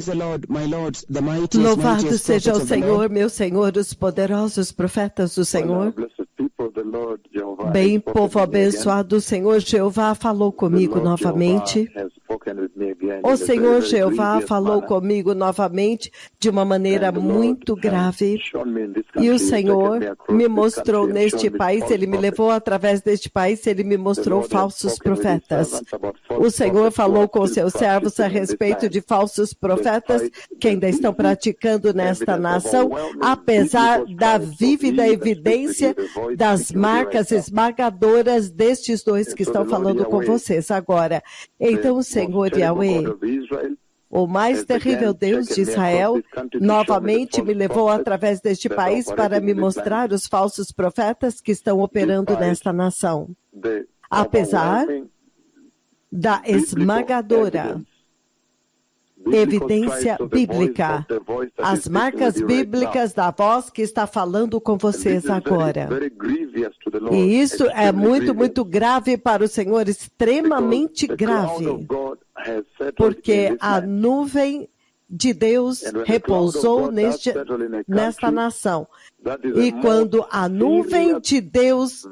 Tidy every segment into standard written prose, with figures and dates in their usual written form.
the Lord, my lords, the mightiest, Louvado mightiest seja o prophets of the Lord. Senhor, meu Senhor, os poderosos profetas do Senhor. Bem, povo abençoado, o Senhor Jeová falou comigo novamente. O Senhor Jeová falou comigo novamente de uma maneira muito grave. E o Senhor me mostrou neste país, Ele me levou através deste país, Ele me mostrou falsos profetas. O Senhor falou com seus servos a respeito de falsos profetas que ainda estão praticando nesta nação, apesar da vívida evidência das marcas esmagadoras destes dois que estão falando com vocês agora. Então, o Senhor Yahweh, o mais terrível Deus de Israel, novamente me levou através deste país para me mostrar os falsos profetas que estão operando nesta nação. Apesar da esmagadora evidência bíblica, as marcas bíblicas da voz que está falando com vocês agora. E isso é muito, muito grave para o Senhor, extremamente grave, porque a nuvem de Deus repousou nesta nação. E quando a nuvem de Deus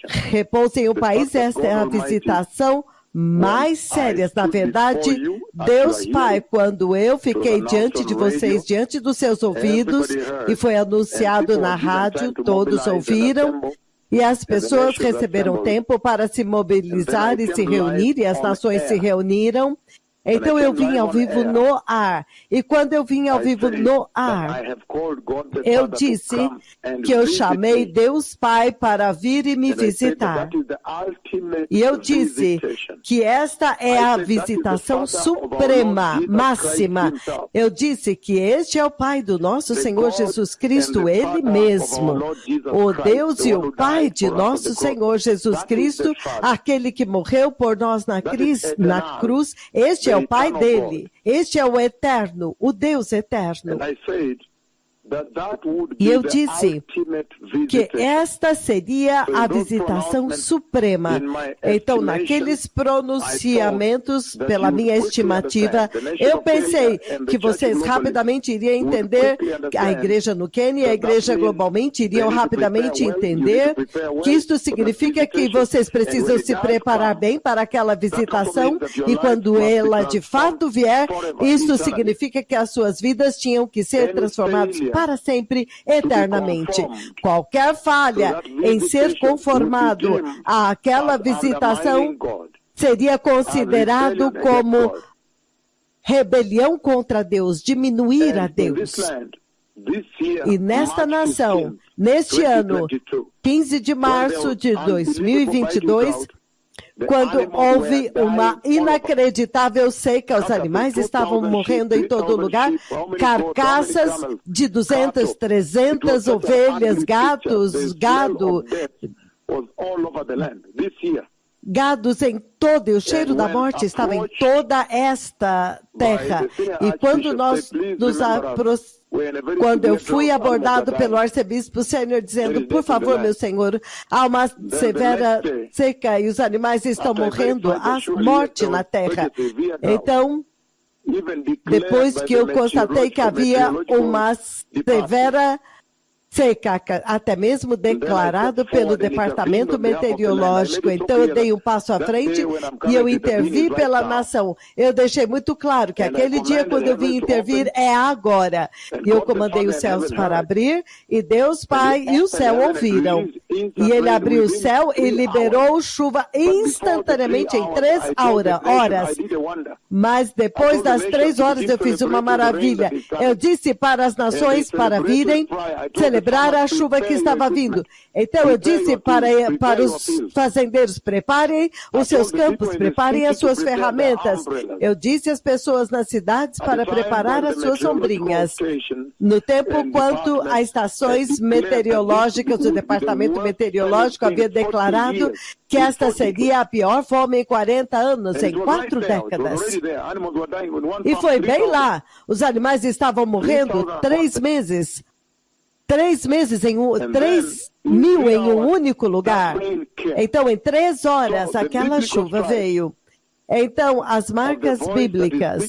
repousa em um país, esta é a visitação mais sérias. Na verdade, Deus Pai, quando eu fiquei diante de vocês, diante dos seus ouvidos, e foi anunciado na rádio, todos ouviram, e as pessoas receberam tempo para se mobilizar e se reunir, e as nações se reuniram. Então eu vim ao vivo no ar. E quando eu vim ao vivo no ar, eu disse que eu chamei Deus Pai para vir e me visitar. E eu disse que esta é a visitação suprema, máxima. Eu disse que este é o Pai do nosso Senhor Jesus Cristo, Ele mesmo. O Deus e o Pai de nosso Senhor Jesus Cristo, aquele que morreu por nós na cruz, este é o Pai dele. Este é o Eterno, o Deus Eterno. E eu disse que esta seria a visitação suprema. Então, naqueles pronunciamentos, pela minha estimativa, eu pensei que vocês rapidamente iriam entender, a igreja no Quênia e a igreja globalmente iriam rapidamente entender que isto significa que vocês precisam se preparar bem para aquela visitação, e quando ela de fato vier, isso significa que as suas vidas tinham que ser transformadas para sempre, eternamente. Qualquer falha em ser conformado àquela visitação seria considerado como rebelião contra Deus, diminuir a Deus. E nesta nação, neste ano, 15 de março de 2022, quando houve uma inacreditável seca, os animais estavam morrendo em todo lugar, carcaças de 200, 300 ovelhas, gados em todo, e o cheiro da morte estava em toda esta terra. E quando quando eu fui abordado pelo arcebispo sênior dizendo, por favor, meu senhor, há uma severa seca e os animais estão morrendo, há morte na terra. Então, depois que eu constatei que havia uma severa seca, até mesmo declarado pelo Departamento Meteorológico. Então eu dei um passo à frente e eu intervi pela nação. Eu deixei muito claro que aquele dia, quando eu vim intervir, é agora. E eu comandei os céus para abrir, e Deus Pai e o céu ouviram. E ele abriu o céu e liberou chuva instantaneamente em 3 horas. Mas depois das 3 horas eu fiz uma maravilha. Eu disse para as nações para virem celebrar a chuva que estava vindo. Então eu disse para os fazendeiros, preparem os seus campos, preparem as suas ferramentas. Eu disse às pessoas nas cidades para preparar as suas sombrinhas. No tempo quanto as estações meteorológicas do Departamento Meteorológico havia declarado que esta seria a pior fome em 40 anos, em 4 décadas. E foi bem lá. Os animais estavam morrendo 3 meses. 3 mil em um único lugar. Então, em 3 horas, aquela chuva veio. Então, as marcas bíblicas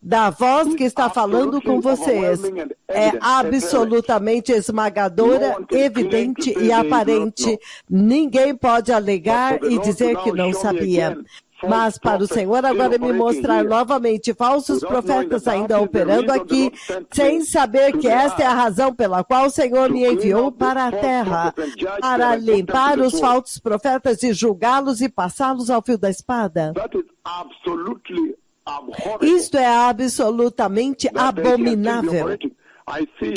da voz que está falando com vocês é absolutamente esmagadora, evidente e aparente. Ninguém pode alegar e dizer que não sabia. Mas para o Senhor agora me mostrar novamente falsos profetas ainda operando aqui, sem saber que esta é a razão pela qual o Senhor me enviou para a terra, para limpar os falsos profetas e julgá-los e passá-los ao fio da espada. Isto é absolutamente abominável.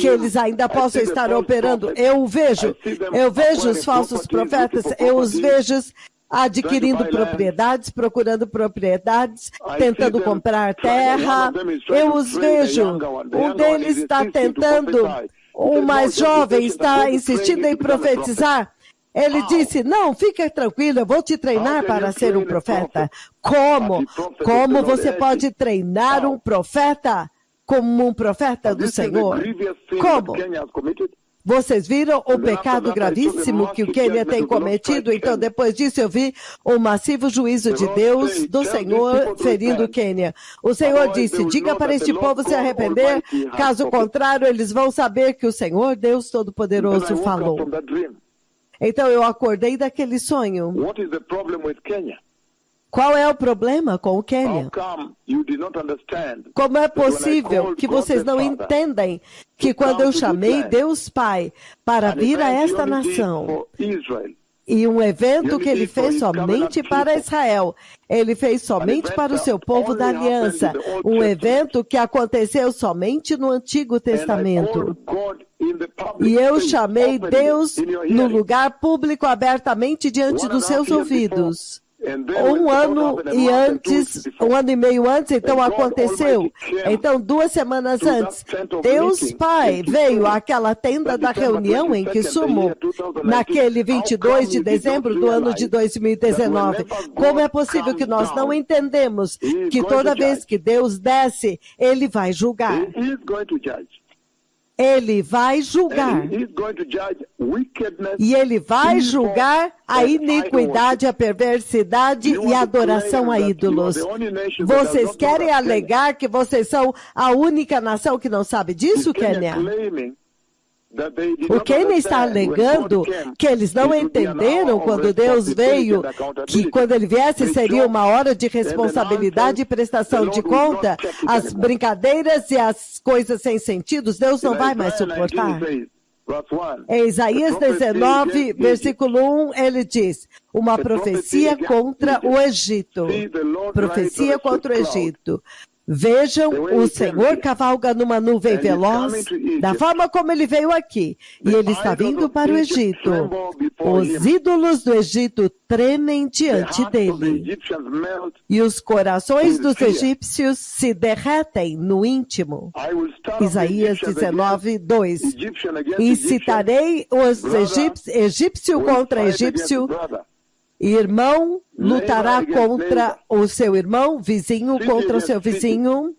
Que eles ainda possam estar operando. Eu vejo os falsos profetas, eu os vejo adquirindo propriedades, procurando propriedades, tentando comprar terra. Eu os vejo. Um deles está tentando, o mais jovem está insistindo em profetizar. Ele disse, não, fica tranquilo, eu vou te treinar para ser um profeta. Como? Como você pode treinar um profeta como um profeta do Senhor? Como? Vocês viram o pecado gravíssimo que o Quênia tem cometido? Então, depois disso, eu vi o massivo juízo de Deus, do Senhor, ferindo o Quênia. O Senhor disse, diga para este povo se arrepender, caso contrário, eles vão saber que o Senhor, Deus Todo-Poderoso, falou. Então, eu acordei daquele sonho. Qual é o problema com o Quênia? Como é possível que vocês não entendem que quando eu chamei Deus Pai para vir a esta nação, e um evento que ele fez somente para Israel, ele fez somente para o seu povo da aliança, um evento que aconteceu somente no Antigo Testamento. E eu chamei Deus no lugar público abertamente diante dos seus ouvidos. Um ano e meio antes, então aconteceu. Então, 2 semanas antes, Deus Pai veio àquela tenda da reunião em Kisumu, naquele 22 de dezembro do ano de 2019. Como é possível que nós não entendemos que toda vez que Deus desce, Ele vai julgar? Ele vai julgar. E ele vai julgar a iniquidade, a perversidade e a adoração a ídolos. Vocês querem alegar que vocês são a única nação que não sabe disso, Quênia? O Quênia está alegando que eles não entenderam quando Deus veio, que quando ele viesse seria uma hora de responsabilidade e prestação de conta. As brincadeiras e as coisas sem sentido, Deus não vai mais suportar. Em Isaías 19, versículo 1, ele diz, uma profecia contra o Egito. Profecia contra o Egito. Vejam, o Senhor cavalga numa nuvem veloz, da forma como ele veio aqui, e ele está vindo para o Egito. Os ídolos do Egito tremem diante dele, e os corações dos egípcios se derretem no íntimo. Isaías 19, 2. Incitarei os egípcio contra egípcio, irmão lutará contra o seu irmão, vizinho contra o seu vizinho,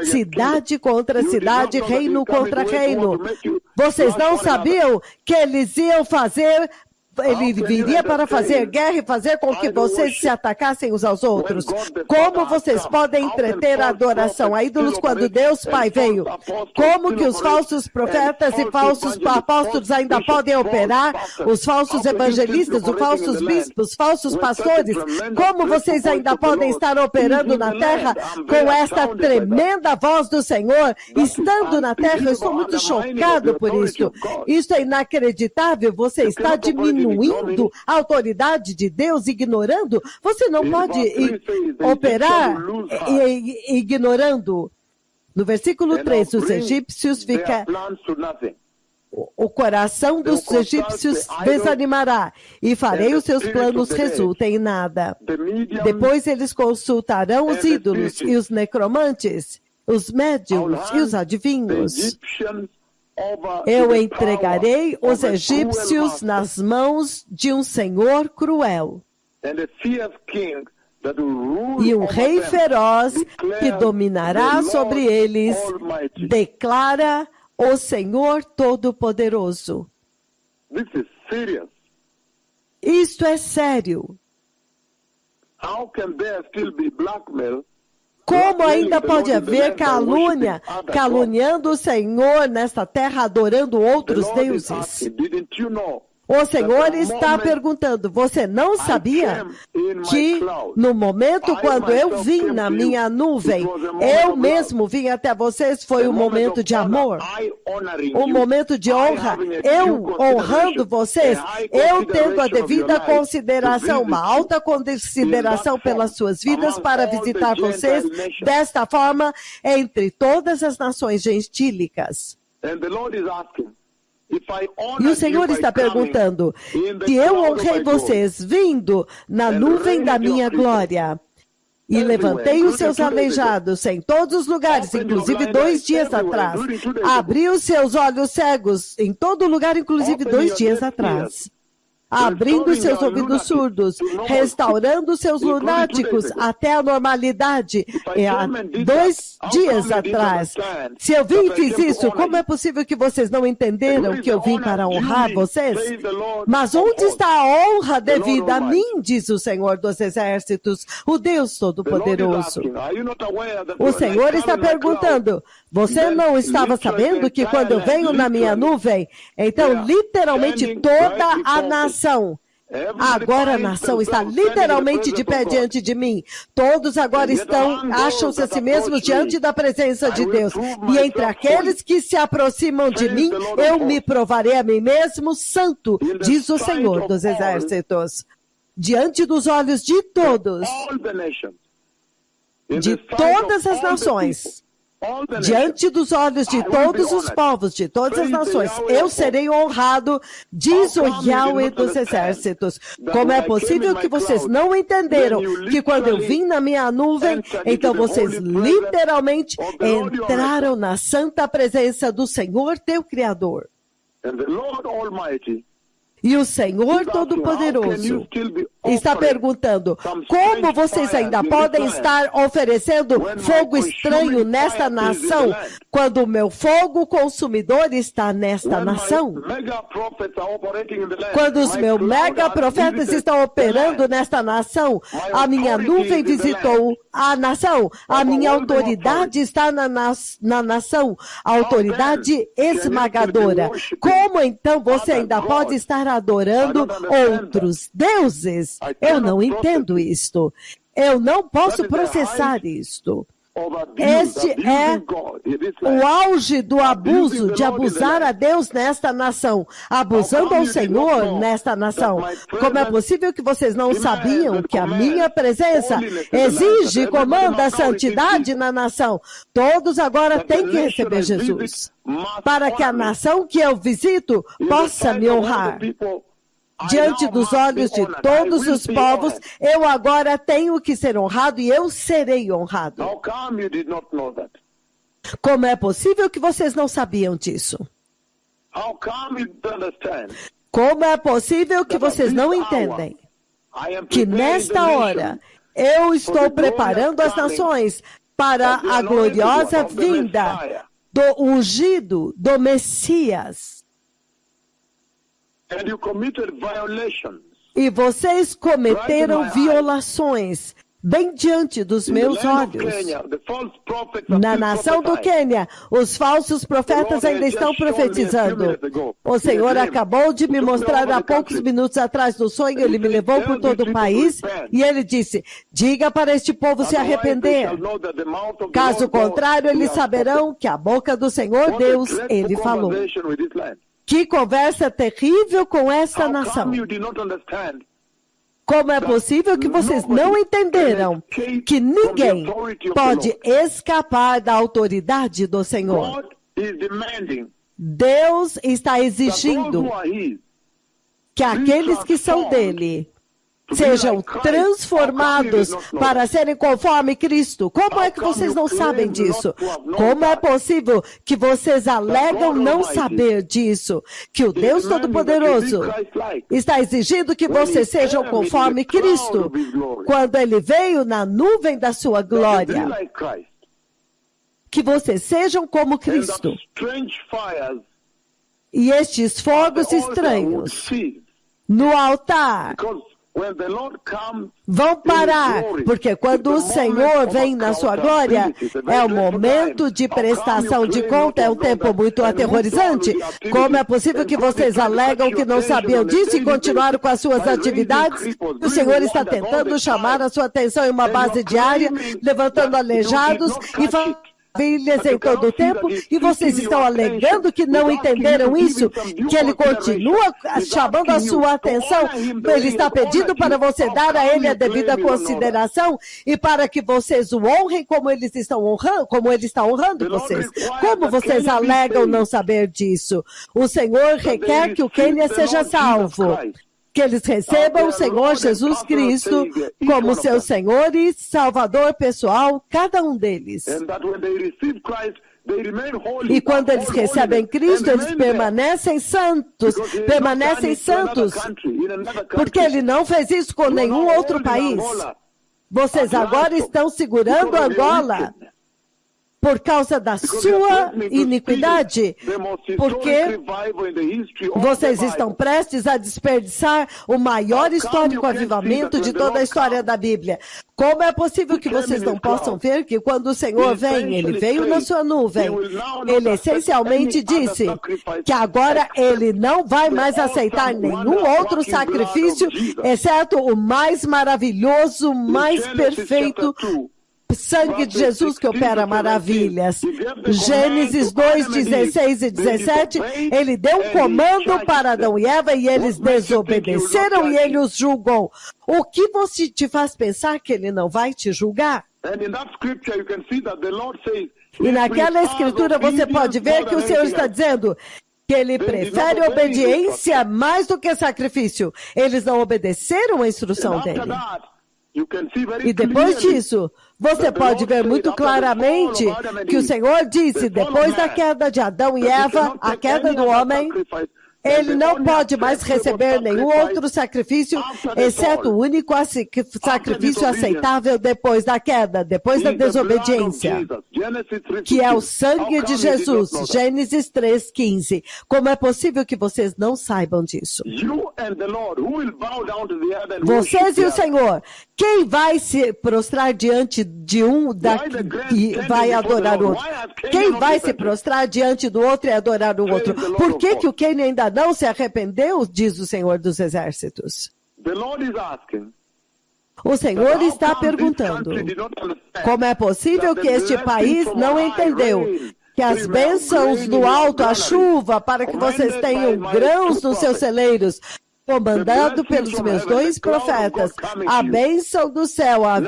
cidade contra cidade, reino contra reino. Vocês não sabiam que eles iam fazer... Ele viria para fazer guerra e fazer com que vocês se atacassem uns aos outros. Como vocês podem entreter a adoração a ídolos quando Deus Pai veio? Como que os falsos profetas e falsos apóstolos ainda podem operar? Os falsos evangelistas, os falsos bispos, falsos pastores? Como vocês ainda podem estar operando na terra com esta tremenda voz do Senhor? Estando na terra, eu estou muito chocado por isso. Isso é inacreditável. Você está diminuindo a autoridade de Deus, ignorando. Você não pode operar ignorando. No versículo 3, os egípcios ficam... O coração dos egípcios desanimará e farei os seus planos resultem em nada. Depois eles consultarão os ídolos e os necromantes, os médiuns e os adivinhos. Eu entregarei os egípcios nas mãos de um senhor cruel. E um rei feroz que dominará sobre eles, declara o Senhor Todo-Poderoso. Isto é sério. how can there still be blackmail? Como ainda pode haver calúnia, caluniando o Senhor nesta terra, adorando outros deuses? Didn't you know? O Senhor está perguntando, você não sabia que no momento quando eu vim na minha nuvem, eu mesmo vim até vocês, foi um momento de amor, um momento de honra, eu honrando vocês, eu tendo a devida consideração, uma alta consideração pelas suas vidas para visitar vocês desta forma entre todas as nações gentílicas. E o Senhor está perguntando, se eu honrei vocês vindo na nuvem da minha glória e levantei os seus aleijados em todos os lugares, inclusive 2 dias atrás, abri os seus olhos cegos em todo lugar, inclusive 2 dias atrás, abrindo seus ouvidos surdos, restaurando seus lunáticos até a normalidade, há 2 dias atrás. Se eu vim e fiz isso, como é possível que vocês não entenderam que eu vim para honrar vocês? Mas onde está a honra devida a mim, diz o Senhor dos Exércitos, o Deus Todo-Poderoso. O Senhor está perguntando, você não estava sabendo que quando eu venho na minha nuvem, então literalmente toda a nação, agora a nação está literalmente de pé diante de mim. Todos agora acham-se a si mesmos diante da presença de Deus. E entre aqueles que se aproximam de mim, eu me provarei a mim mesmo santo, diz o Senhor dos Exércitos. Diante dos olhos de todos, de todas as nações, diante dos olhos de todos os povos, de todas as nações, eu serei honrado, diz o Yahweh dos Exércitos. Como é possível que vocês não entenderam que quando eu vim na minha nuvem, então vocês literalmente entraram na santa presença do Senhor, teu Criador. E o Senhor Todo-Poderoso está perguntando, como vocês ainda podem estar oferecendo fogo estranho nesta nação, quando o meu fogo consumidor está nesta nação? Quando os meus mega profetas estão operando nesta nação, a minha nuvem visitou a nação, a minha autoridade está na nação, a autoridade esmagadora. Como então você ainda pode estar adorando outros deuses? Eu não entendo isto. Eu não posso processar isto. Este é o auge do abuso, de abusar a Deus nesta nação, abusando ao Senhor nesta nação. Como é possível que vocês não sabiam que a minha presença exige e comanda a santidade na nação? Todos agora têm que receber Jesus, para que a nação que eu visito possa me honrar. Diante dos olhos de todos os povos, eu agora tenho que ser honrado e eu serei honrado. Como é possível que vocês não sabiam disso? Como é possível que vocês não entendem que nesta hora eu estou preparando as nações para a gloriosa vinda do ungido, do Messias? E vocês cometeram violações bem diante dos meus olhos. Na nação do Quênia, os falsos profetas ainda estão profetizando. O Senhor acabou de me mostrar há poucos minutos atrás no sonho, ele me levou por todo o país e ele disse, diga para este povo se arrepender. Caso contrário, eles saberão que a boca do Senhor Deus, ele falou. Que conversa terrível com esta nação. Como é possível que vocês não entenderam que ninguém pode escapar da autoridade do Senhor? Deus está exigindo que aqueles que são dele sejam transformados para serem conforme Cristo. Como é que vocês não sabem disso? Como é possível que vocês alegam não saber disso? Que o Deus Todo-Poderoso está exigindo que vocês sejam conforme Cristo, quando Ele veio na nuvem da sua glória. Que vocês sejam como Cristo. E estes fogos estranhos no altar, Vão parar, porque quando o Senhor vem na sua glória, é o momento de prestação de conta, é um tempo muito aterrorizante. Como é possível que vocês alegam que não sabiam disso e continuaram com as suas atividades? O Senhor está tentando chamar a sua atenção em uma base diária, levantando aleijados e maravilhas em todo o tempo, e vocês estão alegando que não entenderam isso, que ele continua chamando a sua atenção, ele está pedindo para você dar a ele a devida consideração e para que vocês o honrem como ele está honrando vocês. Como vocês alegam não saber disso? O Senhor requer que o Quênia seja salvo, que eles recebam o Senhor Jesus Cristo como seu Senhor e Salvador pessoal, cada um deles. E quando eles recebem Cristo, eles permanecem santos, porque Ele não fez isso com nenhum outro país. Vocês agora estão segurando Angola por causa da sua iniquidade, porque vocês estão prestes a desperdiçar o maior histórico avivamento de toda a história da Bíblia. Como é possível que vocês não possam ver que quando o Senhor vem, Ele veio na sua nuvem, Ele essencialmente disse que agora Ele não vai mais aceitar nenhum outro sacrifício, exceto o mais maravilhoso, mais perfeito, sangue de Jesus que opera maravilhas. Gênesis 2, 16 e 17, ele deu um comando para Adão e Eva e eles desobedeceram e ele os julgou. O que você te faz pensar que ele não vai te julgar? E naquela escritura você pode ver que o Senhor está dizendo que ele prefere obediência mais do que sacrifício. Eles não obedeceram a instrução dele. E depois disso, você pode ver muito claramente que o Senhor disse, depois da queda de Adão e Eva, a queda do homem, ele não pode mais receber nenhum outro sacrifício, exceto o único sacrifício aceitável depois da queda, depois da desobediência, que é o sangue de Jesus, Gênesis 3:15. Como é possível que vocês não saibam disso? Vocês e o Senhor, quem vai se prostrar diante de um e vai adorar o outro? Quem vai se prostrar diante do outro e adorar o outro? Por que que o Quênia ainda não se arrependeu, diz o Senhor dos Exércitos? O Senhor está perguntando, como é possível que este país não entendeu que as bênçãos do alto, a chuva, para que vocês tenham grãos nos seus celeiros, comandado pelos meus dois profetas, a bênção do céu, a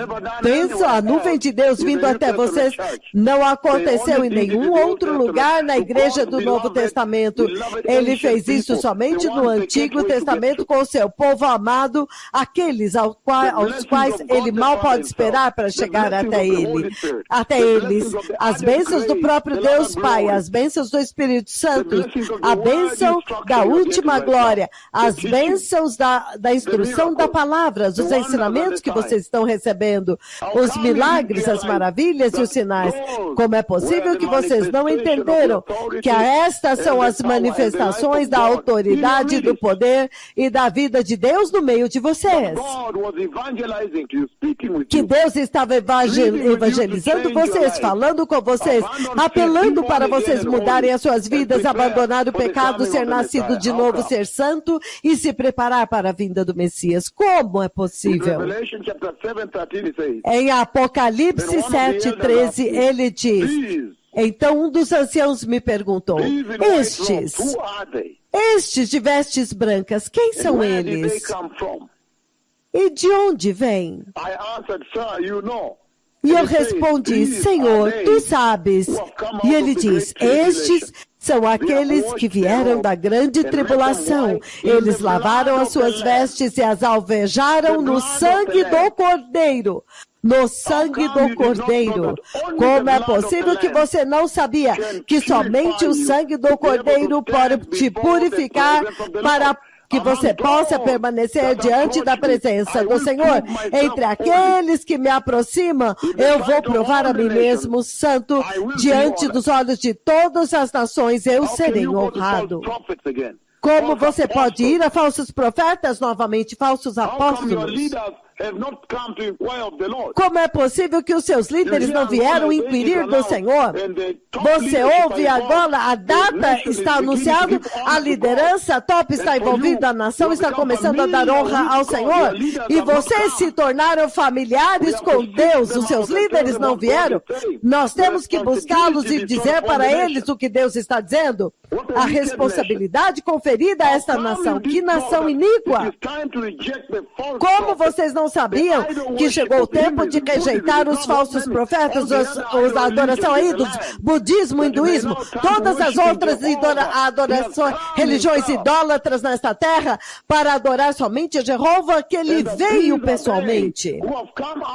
nuvem de Deus vindo até vocês, não aconteceu em nenhum outro lugar na igreja do Novo Testamento. Ele fez isso somente no Antigo Testamento com o seu povo amado, aqueles aos quais ele mal pode esperar para chegar até eles. As bênçãos do próprio Deus Pai, as bênçãos do Espírito Santo, a bênção da última glória, as bênçãos da instrução da palavra, os ensinamentos que vocês estão recebendo, os milagres, as maravilhas e os sinais. Como é possível que vocês não entenderam que estas são as manifestações da autoridade, do poder e da vida de Deus no meio de vocês? Que Deus estava evangelizando vocês, falando com vocês, apelando para vocês mudarem as suas vidas, abandonar o pecado, ser nascido de novo, ser santo e se preparar para a vinda do Messias. Como é possível? Em Apocalipse 7:13, ele diz, então um dos anciãos me perguntou, estes de vestes brancas, quem são eles? E de onde vêm? E eu respondi, Senhor, tu sabes. E ele diz, estes são aqueles que vieram da grande tribulação. Eles lavaram as suas vestes e as alvejaram no sangue do Cordeiro. No sangue do Cordeiro. Como é possível que você não sabia que somente o sangue do Cordeiro pode te purificar para que você possa permanecer diante da presença do Senhor? Entre aqueles que me aproximam, eu vou provar a mim mesmo santo diante dos olhos de todas as nações, eu serei honrado. Como você pode ir a falsos profetas novamente, falsos How come your apóstolos? leaders have not come to inquire of the Lord? Como é possível que os seus líderes não vieram inquirir do Senhor? Você ouve agora, a data está anunciada, a liderança top está envolvida, a nação está começando a dar honra ao Senhor, e vocês se tornaram familiares com Deus, os seus líderes não vieram? Nós temos que buscá-los e dizer para eles o que Deus está dizendo. A responsabilidade conferida a esta nação, que nação iníqua! Como vocês não sabiam que chegou o tempo de rejeitar os falsos profetas, a adoração a ídolos, budismo, hinduísmo, todas as outras adorações, religiões idólatras nesta terra, para adorar somente a Jeová, que ele veio pessoalmente.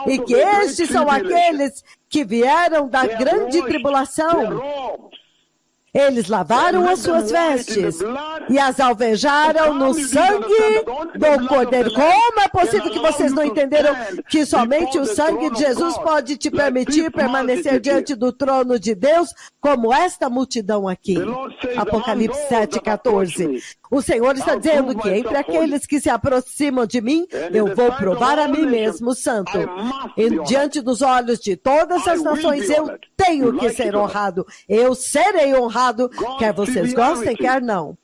E que estes são aqueles que vieram da grande tribulação. Eles lavaram as suas vestes e as alvejaram no sangue do Cordeiro. Como é possível que vocês não entenderam que somente o sangue de Jesus pode te permitir permanecer diante do trono de Deus, como esta multidão aqui? Apocalipse 7:14. O Senhor está dizendo que entre aqueles que se aproximam de mim, eu vou provar a mim mesmo santo. E diante dos olhos de todas as nações, eu tenho que ser honrado. Eu serei honrado, quer vocês gostem, quer não.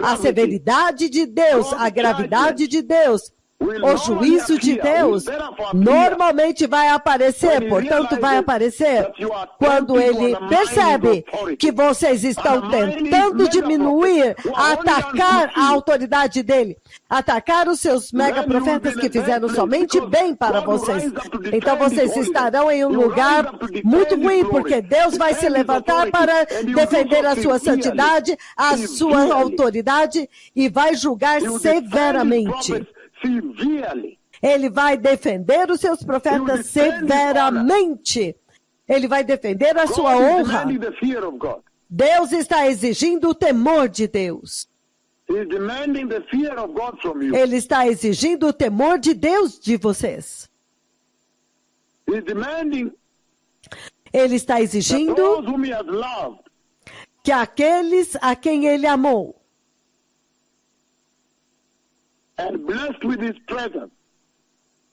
A severidade de Deus, a gravidade de Deus, o juízo de Deus normalmente vai aparecer, portanto vai aparecer quando ele percebe que vocês estão tentando diminuir, atacar a autoridade dele, atacar os seus mega profetas que fizeram somente bem para vocês. Então vocês estarão em um lugar muito ruim, porque Deus vai se levantar para defender a sua santidade, a sua autoridade e vai julgar severamente. Ele vai defender os seus profetas severamente. Ele vai defender a sua honra. Deus está exigindo o temor de Deus. Ele está exigindo o temor de Deus de vocês. Ele está exigindo que aqueles a quem ele amou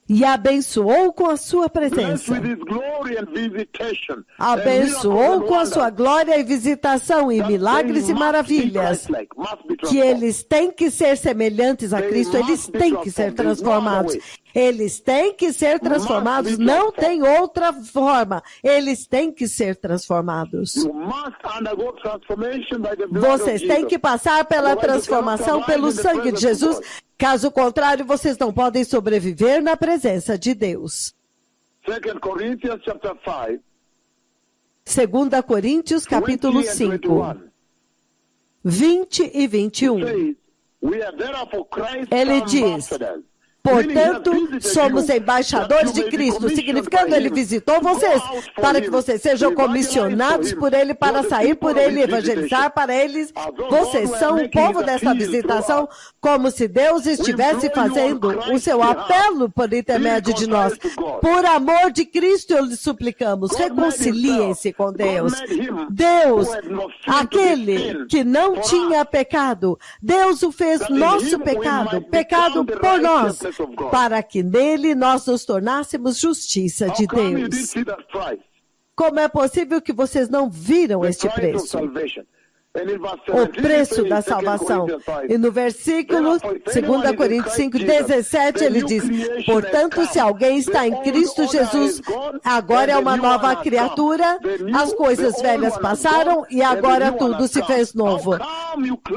e abençoou com a sua presença, abençoou com a sua glória e visitação e milagres e maravilhas, que eles têm que ser semelhantes a Cristo, eles têm que ser transformados. Eles têm que ser transformados, não tem outra forma. Eles têm que ser transformados. Vocês têm que passar pela transformação pelo sangue de Jesus. Caso contrário, vocês não podem sobreviver na presença de Deus. 2 Coríntios, capítulo 5, 20 e 21. Ele diz: portanto, somos embaixadores de Cristo, significando ele visitou vocês, para que vocês sejam comissionados por ele, para sair por ele, evangelizar para eles. Vocês são o povo dessa visitação, como se Deus estivesse fazendo o seu apelo por intermédio de nós. Por amor de Cristo, eu lhes suplicamos, reconciliem-se com Deus. Deus, aquele que não tinha pecado, Deus o fez nosso pecado, pecado por nós, para que nele nós nos tornássemos justiça de Deus. Como é possível que vocês não viram este preço? O preço da salvação. E no versículo 2 Coríntios 5:17, ele diz: portanto, se alguém está em Cristo Jesus, agora é uma nova criatura, as coisas velhas passaram e agora tudo se fez novo.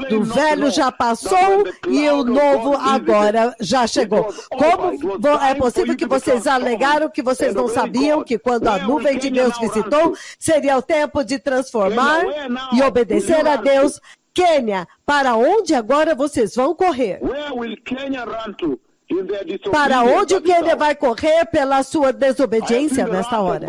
Do velho já passou e o novo agora já chegou. Como é possível que vocês alegaram que vocês não sabiam que quando a nuvem de Deus visitou, seria o tempo de transformar e obedecer a Deus? Quênia, para onde agora vocês vão correr? Para onde o Quênia vai correr pela sua desobediência nesta hora?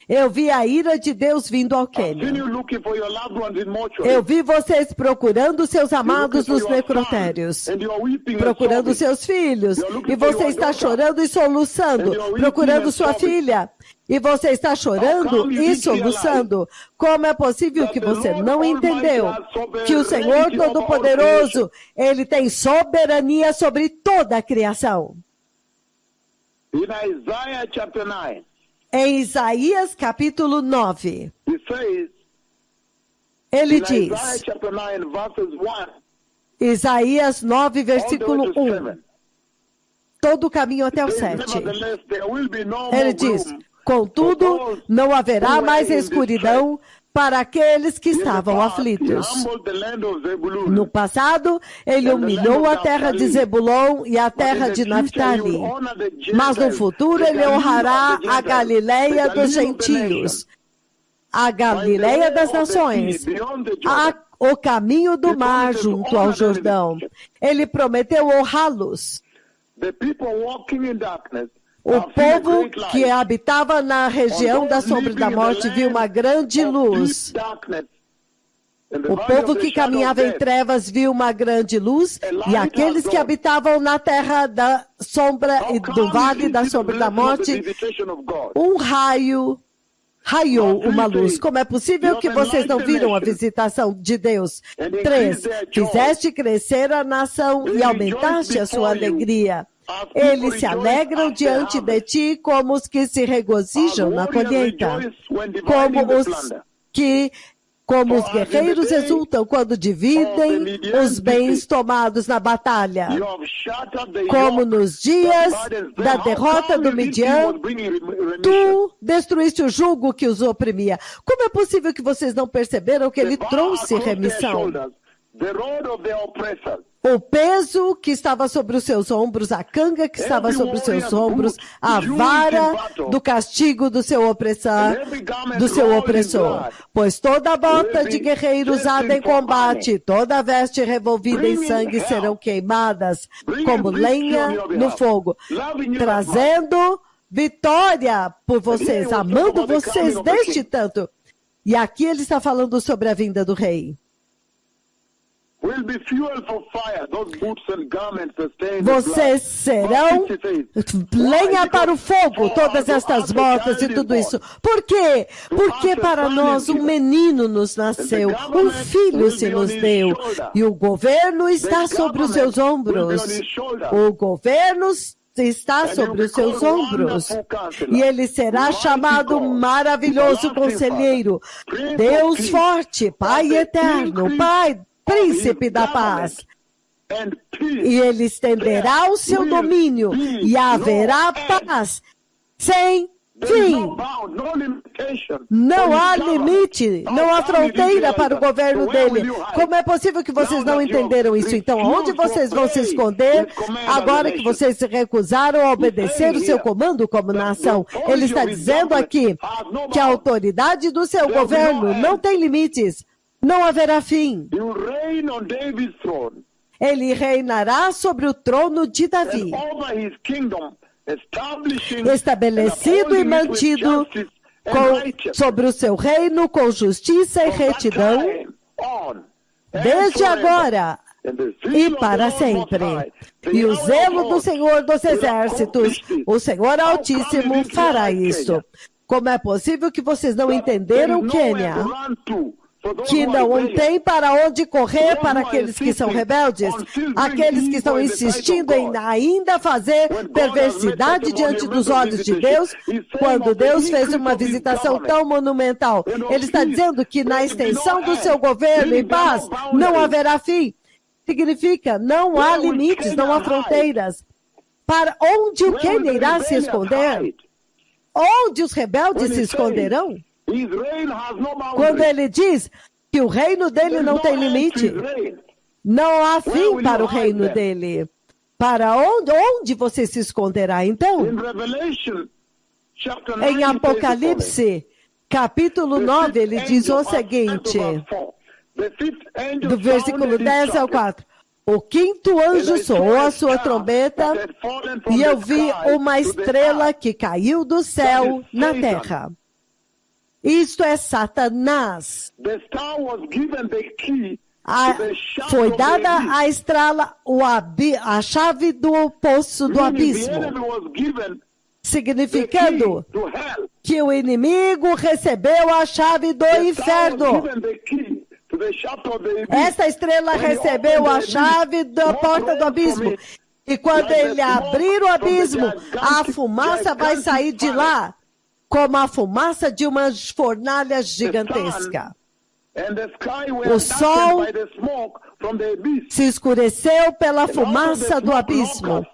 Eu vi a ira de Deus vindo ao I've seen Quênia. you looking for your loved ones in mortuary. Eu vi vocês procurando seus amados nos necrotérios, And you are weeping and procurando sobbing. seus filhos, e você está chorando e soluçando, procurando sua filha, e você está chorando e soluçando. Como é possível que você não entendeu que o Senhor Todo-Poderoso, Ele tem soberania sobre toda a criação? In Isaiah chapter 9, Em Isaías capítulo 9, it says, ele in diz, Isaiah chapter 9, verses 1, Isaías 9, all the versículo way to 1, 7. todo o caminho até o It says, 7. nevertheless, there will be no Ele more diz, gloom contudo, não haverá mais escuridão para aqueles que estavam aflitos. No passado, ele humilhou a terra de Zebulon e a terra de Naftali. Mas no futuro, ele honrará a Galileia dos gentios, a Galileia das nações, o caminho do mar junto ao Jordão. Ele prometeu honrá-los. O povo que habitava na região da sombra da morte viu uma grande luz. O povo que caminhava em trevas viu uma grande luz, e aqueles que habitavam na terra da sombra e do vale da sombra da morte, um raio raiou uma luz. Como é possível que vocês não viram a visitação de Deus? 3. Fizeste crescer a nação e aumentaste a sua alegria. Eles se alegram diante de ti como os que se regozijam na colheita, como os guerreiros exultam quando dividem os bens tomados na batalha. Como nos dias da derrota do Midian, tu destruíste o jugo que os oprimia. Como é possível que vocês não perceberam que ele trouxe remissão? O peso que estava sobre os seus ombros, a canga que estava sobre os seus ombros, a vara do castigo do seu opressor. Pois toda bota de guerreiro usada em combate, toda veste revolvida em sangue serão queimadas como lenha no fogo, trazendo vitória por vocês, amando vocês deste tanto. E aqui ele está falando sobre a vinda do rei. Vocês serão lenha para o fogo, todas estas botas e tudo isso. Por quê? Porque para nós um menino nos nasceu, um filho se nos deu, e o governo está sobre os seus ombros. O governo está sobre os seus ombros, e ele será chamado Maravilhoso Conselheiro, Deus Forte, Pai Eterno, Pai, Príncipe da Paz. E ele estenderá o seu domínio, e haverá paz sem fim. Não há limite, não há fronteira para o governo dele. Como é possível que vocês não entenderam isso? Então, onde vocês vão se esconder agora que vocês se recusaram a obedecer o seu comando como nação? Ele está dizendo aqui que a autoridade do seu governo não tem limites. Não haverá fim. Ele reinará sobre o trono de Davi, estabelecido e mantido sobre o seu reino com justiça e retidão, desde agora e para sempre. E o zelo do Senhor dos Exércitos, o Senhor Altíssimo, fará isso. Como é possível que vocês não entenderam, Quênia? Que não tem para onde correr para aqueles que são rebeldes, aqueles que estão insistindo em ainda fazer perversidade diante dos olhos de Deus, quando Deus fez uma visitação tão monumental. Ele está dizendo que na extensão do seu governo e paz não haverá fim. Significa, não há limites, não há fronteiras. Para onde o Quênia irá se esconder? Onde os rebeldes se esconderão? Quando ele diz que o reino dele não tem limite, não há fim para o reino dele. Para onde você se esconderá então? Em Apocalipse, capítulo 9, ele diz o seguinte, do versículo 10 ao 4. O quinto anjo soou a sua trombeta e eu vi uma estrela que caiu do céu na terra. Isto é Satanás. The star was given the key. Foi dada a estrela, a chave do poço do abismo, significando que o inimigo recebeu a chave do inferno. Esta estrela recebeu a chave da porta do abismo. E quando ele abrir o abismo, a fumaça vai sair de lá, como a fumaça de uma fornalha gigantesca. O sol se escureceu pela fumaça do abismo.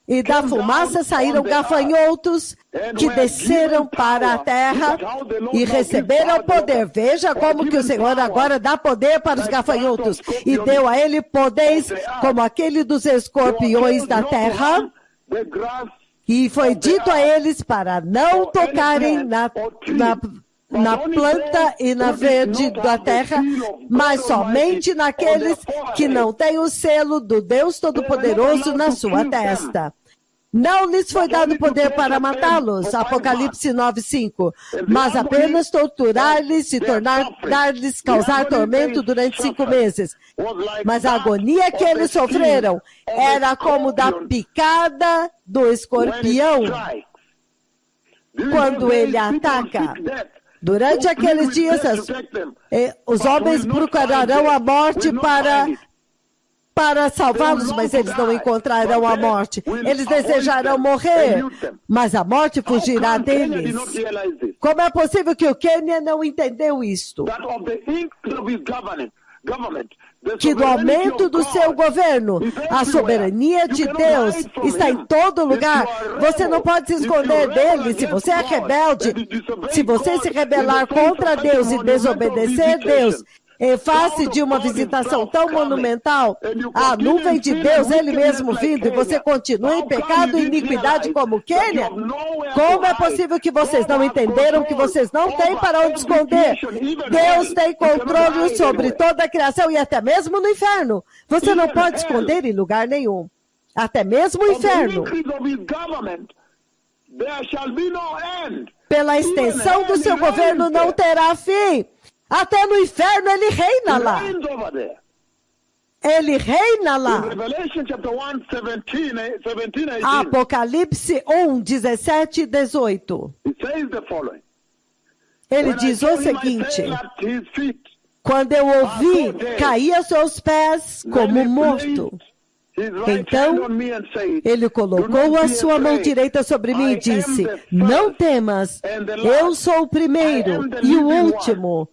E da fumaça saíram gafanhotos que desceram para a terra e receberam poder. Veja como que o Senhor agora dá poder para os gafanhotos. E deu a ele poderes como aquele dos escorpiões da terra. E foi dito a eles para não tocarem na planta e na verde da terra, mas somente naqueles que não têm o selo do Deus Todo-Poderoso na sua testa. Não lhes foi dado poder para matá-los, Apocalipse 9:5, mas apenas torturar-lhes e dar-lhes causar tormento durante 5 meses. Mas a agonia que eles sofreram era como da picada do escorpião quando ele ataca. Durante aqueles dias, os homens procurarão a morte para salvá-los, mas eles não encontrarão a morte. Eles desejarão morrer, mas a morte fugirá deles. Como é possível que o Quênia não entendeu isto? Que do aumento do seu governo, a soberania de Deus está em todo lugar. Você não pode se esconder dele. Se você é rebelde, se você se rebelar contra Deus e desobedecer Deus, em face de uma visitação tão monumental, a nuvem de Deus, ele mesmo vindo, e você continua em pecado e iniquidade como Quênia? Como é possível que vocês não entenderam que vocês não têm para onde esconder? Deus tem controle sobre toda a criação e até mesmo no inferno. Você não pode esconder em lugar nenhum. Até mesmo o inferno. Pela extensão do seu governo não terá fim. Até no inferno ele reina lá. Ele reina lá. Apocalipse 1, 17 e 18. Ele diz o seguinte: quando eu ouvi, caí aos seus pés como morto. Então, ele colocou a sua mão direita sobre mim e disse: não temas, eu sou o primeiro e o último.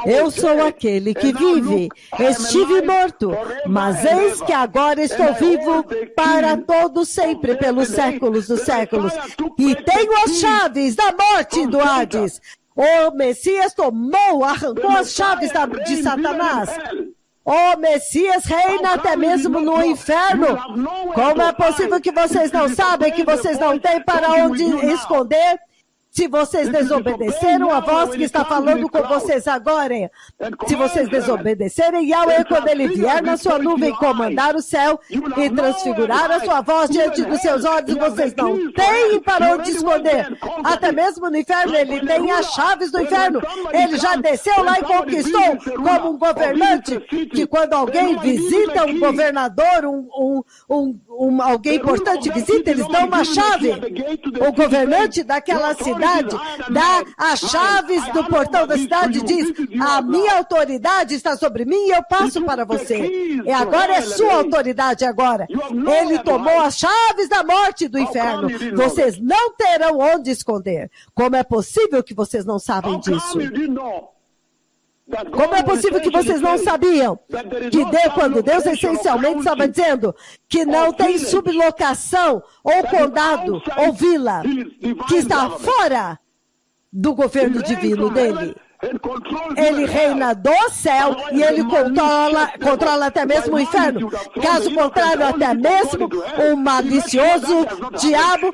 Eu sou aquele que vive. Estive morto, mas eis que agora estou vivo para todo sempre, pelos séculos dos séculos. E tenho as chaves da morte e do Hades. O Messias arrancou as chaves de Satanás. O Messias reina até mesmo no inferno. Como é possível que vocês não sabem, que vocês não têm para onde esconder? Se vocês desobedeceram a voz que está falando com vocês agora, se vocês desobedecerem, Yahweh, quando ele vier na sua nuvem comandar o céu e transfigurar a sua voz diante dos seus olhos, vocês não têm para onde esconder. Até mesmo no inferno, ele tem as chaves do inferno. Ele já desceu lá e conquistou como um governante, que quando alguém visita um governador, alguém importante visita, eles dão uma chave. O governante daquela cidade dá as chaves do portão da cidade e diz: a minha autoridade está sobre mim e eu passo para você. E agora é sua autoridade agora. Ele tomou as chaves da morte e do inferno. Vocês não terão onde esconder. Como é possível que vocês não sabem disso? Como é possível que vocês não sabiam que quando Deus essencialmente estava dizendo que não tem sublocação ou condado ou vila que está fora do governo divino dele? Ele reina do céu e ele controla até mesmo o inferno. Caso contrário, até mesmo o malicioso diabo,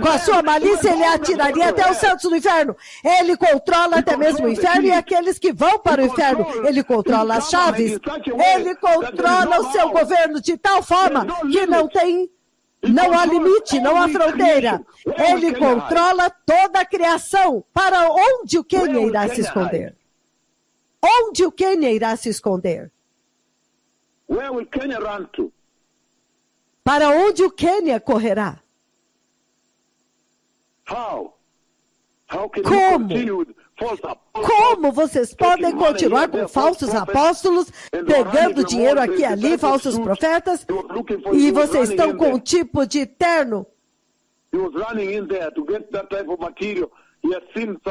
com a sua malícia, ele atiraria até os santos do inferno. Ele controla até mesmo o inferno e aqueles que vão para o inferno. Ele controla as chaves. Ele controla o seu governo de tal forma que não tem Não há limite, não há fronteira. Ele controla toda a criação. Para onde o Quênia irá se esconder? Onde o Quênia irá se esconder? Where will Kenya run to? Para onde o Quênia correrá? How? How can Como? you continue with false apostles? Como vocês podem continuar com falsos apóstolos, pegando dinheiro aqui e ali, falsos profetas, e vocês estão com um tipo de terno? He was running in there to get that type of material.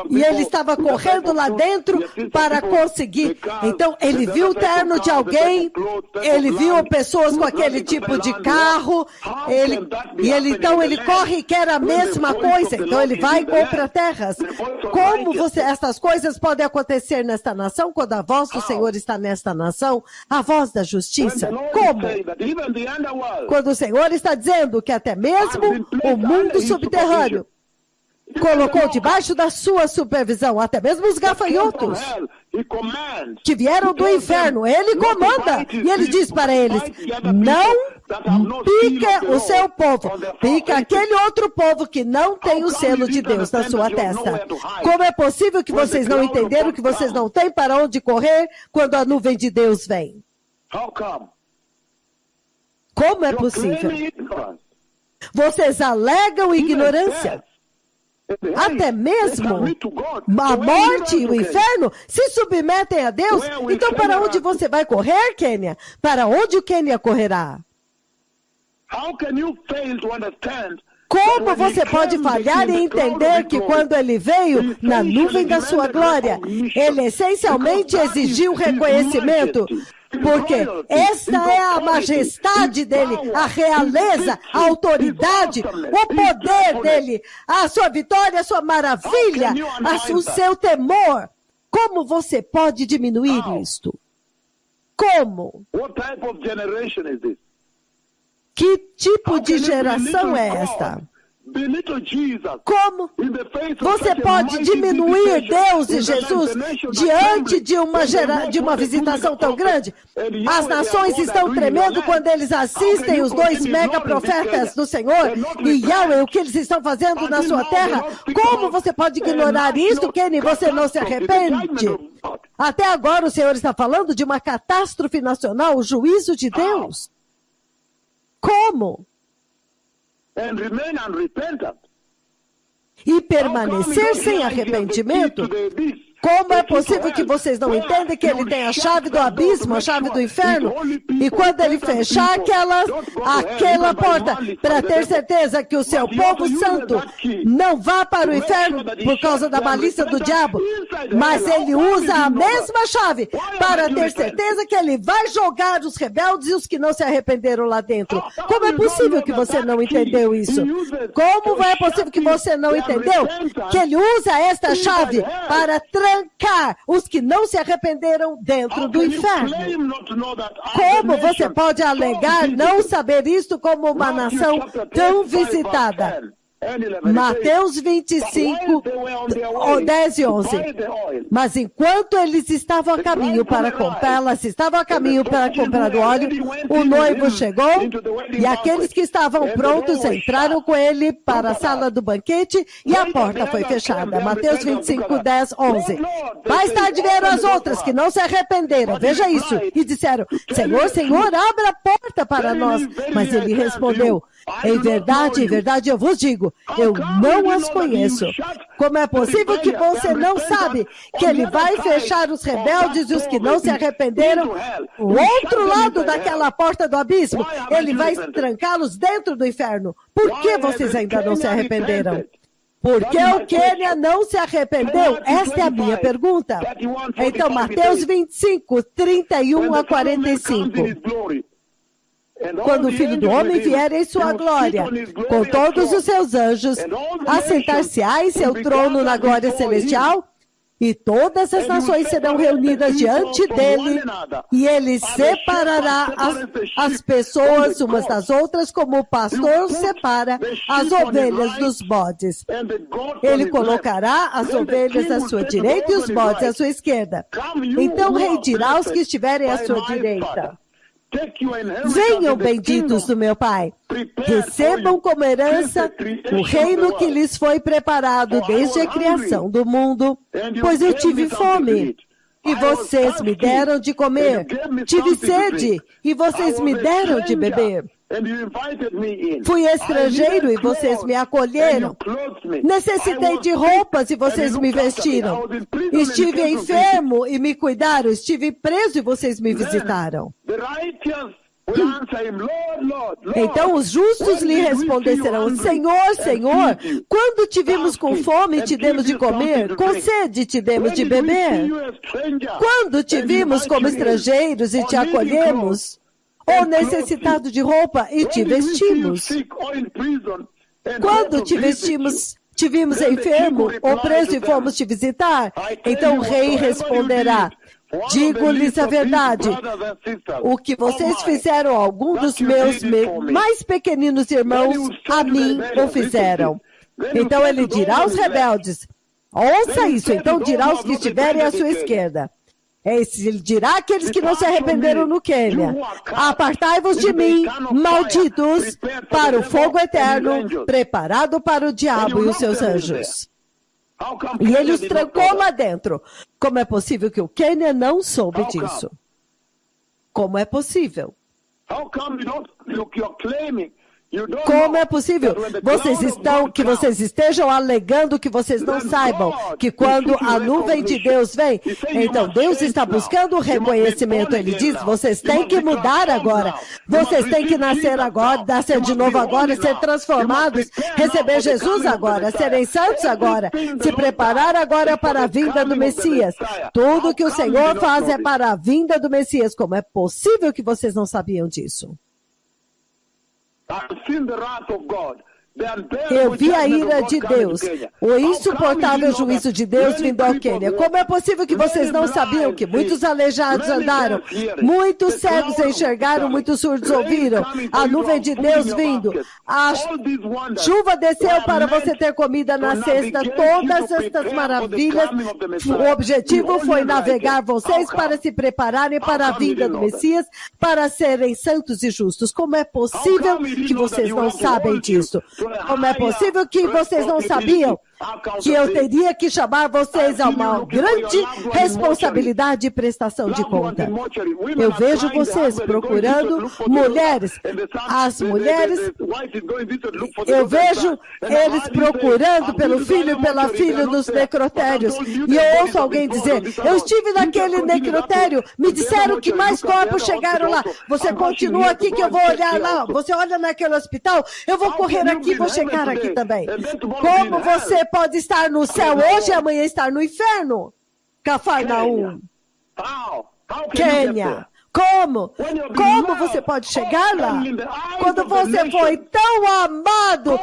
E ele estava correndo lá dentro para conseguir. Então, ele viu o terno de alguém, ele viu pessoas com aquele tipo de carro, então ele corre e quer a mesma coisa. Então, ele vai e compra terras. Como essas coisas podem acontecer nesta nação, quando a voz do Senhor está nesta nação, a voz da justiça? Como? Quando o Senhor está dizendo que até mesmo o mundo subterrâneo colocou debaixo da sua supervisão, até mesmo os gafanhotos que vieram do inferno, ele comanda, e ele diz para eles, não pica o seu povo, pica aquele outro povo que não tem o selo de Deus na sua testa. Como é possível que vocês não entenderam que vocês não têm para onde correr quando a nuvem de Deus vem? Como é possível? Vocês alegam ignorância. Até mesmo a morte e o inferno se submetem a Deus. Então, para onde você vai correr, Quênia? Para onde o Quênia correrá? Como você pode falhar em entender que quando ele veio na nuvem da sua glória, ele essencialmente exigiu reconhecimento? Porque esta é a majestade dele, a realeza, a autoridade, o poder dele, a sua vitória, a sua maravilha, o seu temor. Como você pode diminuir isto? Como? Que tipo de geração é esta? Como você pode diminuir Deus e Jesus diante de uma visitação tão grande? As nações estão tremendo quando eles assistem os 2 mega profetas do Senhor e Yahweh, o que eles estão fazendo na sua terra. Como você pode ignorar isso, Kenny? Você não se arrepende? Até agora o Senhor está falando de uma catástrofe nacional, o juízo de Deus. Como? E permanecer sem arrependimento? Como é possível que vocês não entendem que ele tem a chave do abismo, a chave do inferno? E quando ele fechar aquela porta, para ter certeza que o seu povo santo não vá para o inferno por causa da malícia do diabo, mas ele usa a mesma chave para ter certeza que ele vai jogar os rebeldes e os que não se arrependeram lá dentro. Como é possível que você não entendeu isso? Como é possível que você não entendeu que ele usa esta chave para trancar os que não se arrependeram dentro do inferno? Como você pode alegar não saber isto como uma nação tão visitada? Mateus 25, 10 e 11. Mas enquanto eles estavam a caminho para comprar, elas estavam a caminho para comprar o óleo, o noivo chegou e aqueles que estavam prontos entraram com ele para a sala do banquete e a porta foi fechada. Mateus 25, 10, 11. Mais tarde vieram as outras que não se arrependeram, veja isso, e disseram, Senhor, Senhor, abra a porta para nós. Mas ele respondeu, em verdade eu vos digo, eu não as conheço. Como é possível que você não sabe que ele vai fechar os rebeldes e os que não se arrependeram? O outro lado daquela porta do abismo, ele vai trancá-los dentro do inferno. Por que vocês ainda não se arrependeram? Por que o Quênia não se arrependeu? Esta é a minha pergunta. Então, Mateus 25, 31 a 45. Quando o Filho do Homem vier em sua glória, com todos os seus anjos, assentar-se-á em seu trono na glória celestial, e todas as nações serão reunidas diante dele, e ele separará as pessoas umas das outras, como o pastor separa as ovelhas dos bodes. Ele colocará as ovelhas à sua direita e os bodes à sua esquerda. Então o rei dirá aos que estiverem à sua direita, Venham, benditos do meu Pai. Recebam como herança o reino que lhes foi preparado desde a criação do mundo, pois eu tive fome. E vocês me deram de comer. Tive sede, e vocês me deram de beber. Fui estrangeiro e vocês me acolheram. Necessitei de roupas e vocês me vestiram. Estive enfermo e me cuidaram. Estive preso e vocês me visitaram. Então os justos lhe responderão: Senhor, Senhor, quando te vimos com fome, te demos de comer, com sede te demos de beber. Quando te vimos como estrangeiros e te acolhemos, ou necessitado de roupa e te vestimos. Quando te vimos enfermo ou preso e fomos te visitar, então o rei responderá: digo-lhes a verdade, o que vocês fizeram a algum dos meus mais pequeninos irmãos, a mim o fizeram. Então ele dirá aos rebeldes: ouça isso, então dirá aos que estiverem à sua esquerda. Ele dirá àqueles que não se arrependeram no Quênia: apartai-vos de mim, malditos, para o fogo eterno, preparado para o diabo e os seus anjos. E ele os trancou lá dentro. Como é possível que o Quênia não soube disso? Como é possível? Como é possível que vocês estejam alegando que vocês não saibam que quando a nuvem de Deus vem, então Deus está buscando o reconhecimento. Ele diz: vocês têm que mudar agora, vocês têm que nascer agora, nascer de novo agora, ser transformados, receber Jesus agora, serem santos agora, se preparar agora para a vinda do Messias. Tudo que o Senhor faz é para a vinda do Messias. Como é possível que vocês não sabiam disso? Eu vi a ira de Deus, o insuportável juízo de Deus vindo ao Quênia. Como é possível que vocês não sabiam que muitos aleijados andaram, muitos cegos enxergaram, muitos surdos ouviram, a nuvem de Deus vindo, a chuva desceu para você ter comida na cesta, todas estas maravilhas. O objetivo foi navegar vocês para se prepararem para a vinda do Messias, para serem santos e justos. Como é possível que vocês não sabem disso? Como é possível que vocês não sabiam que eu teria que chamar vocês a uma grande responsabilidade e prestação de conta? Eu vejo vocês procurando mulheres, as mulheres, eu vejo eles procurando pelo filho e pela filha nos necrotérios, e eu ouço alguém dizer: eu estive naquele necrotério, me disseram que mais corpos chegaram lá. Você continua aqui que eu vou olhar lá, você olha naquele hospital, eu vou correr aqui, vou chegar aqui também. Como você pode estar no céu hoje e amanhã estar no inferno? Cafarnaum, Quênia. Como? Como você pode chegar lá? Quando você foi tão amado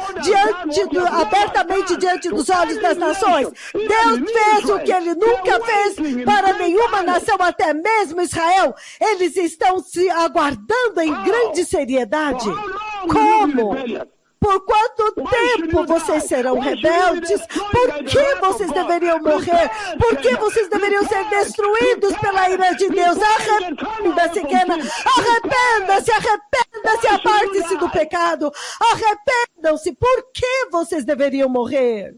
abertamente diante dos olhos das nações, Deus fez o que Ele nunca fez para nenhuma nação, até mesmo Israel. Eles estão se aguardando em grande seriedade. Como? Por quanto tempo vocês serão rebeldes? Por que vocês deveriam morrer? Por que vocês deveriam ser destruídos pela ira de Deus? Arrependa-se, Quênia! Arrependa-se, arrependa-se, aparte-se do pecado! Arrependam-se! Por que vocês deveriam morrer?